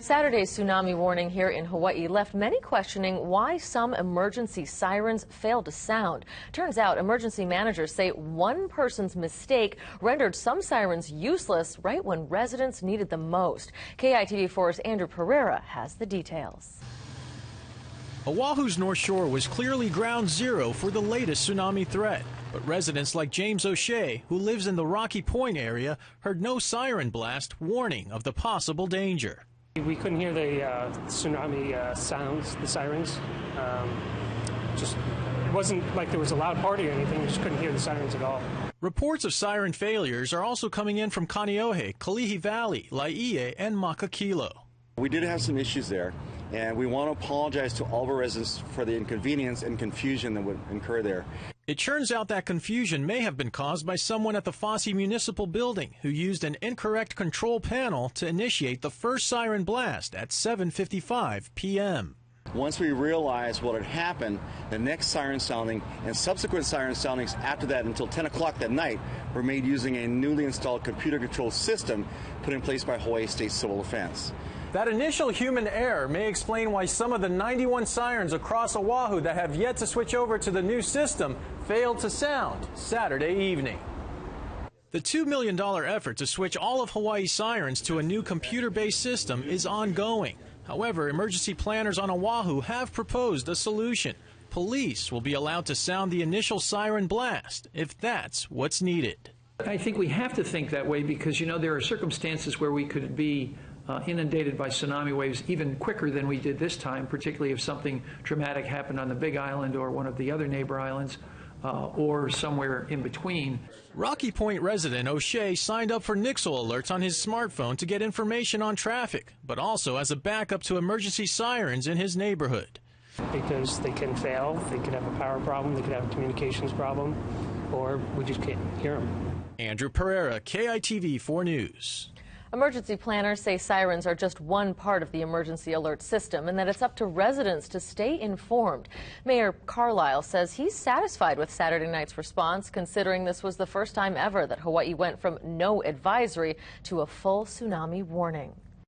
Saturday's tsunami warning here in Hawaii left many questioning why some emergency sirens failed to sound. Turns out emergency managers say one person's mistake rendered some sirens useless right when residents needed them most. KITV4's Andrew Pereira has the details. Oahu's North Shore was clearly ground zero for the latest tsunami threat. But residents like James O'Shea, who lives in the Rocky Point area, heard no siren blast warning of the possible danger. We couldn't hear the tsunami sounds, the sirens. It wasn't like there was a loud party or anything, we just couldn't hear the sirens at all. Reports of siren failures are also coming in from Kaneohe, Kalihi Valley, Laie, and Makakilo. We did have some issues there, and we want to apologize to all of our residents for the inconvenience and confusion that would incur there. It turns out that confusion may have been caused by someone at the Fosse Municipal Building who used an incorrect control panel to initiate the first siren blast at 7:55 p.m. Once we realized what had happened, the next siren sounding and subsequent siren soundings after that until 10 o'clock that night were made using a newly installed computer control system put in place by Hawaii State Civil Defense. That initial human error may explain why some of the 91 sirens across Oahu that have yet to switch over to the new system failed to sound Saturday evening. The $2 million effort to switch all of Hawaii's sirens to a new computer-based system is ongoing. However, emergency planners on Oahu have proposed a solution. Police will be allowed to sound the initial siren blast if that's what's needed. I think we have to think that way because, you know, there are circumstances where we could be inundated by tsunami waves even quicker than we did this time, particularly if something dramatic happened on the Big Island or one of the other neighbor islands or somewhere in between. Rocky Point resident O'Shea signed up for Nixle alerts on his smartphone to get information on traffic, but also as a backup to emergency sirens in his neighborhood. Because they can fail, they could have a power problem, they could have a communications problem, or we just can't hear them. Andrew Pereira, KITV4 News. Emergency planners say sirens are just one part of the emergency alert system and that it's up to residents to stay informed. Mayor Carlisle says he's satisfied with Saturday night's response, considering this was the first time ever that Hawaii went from no advisory to a full tsunami warning.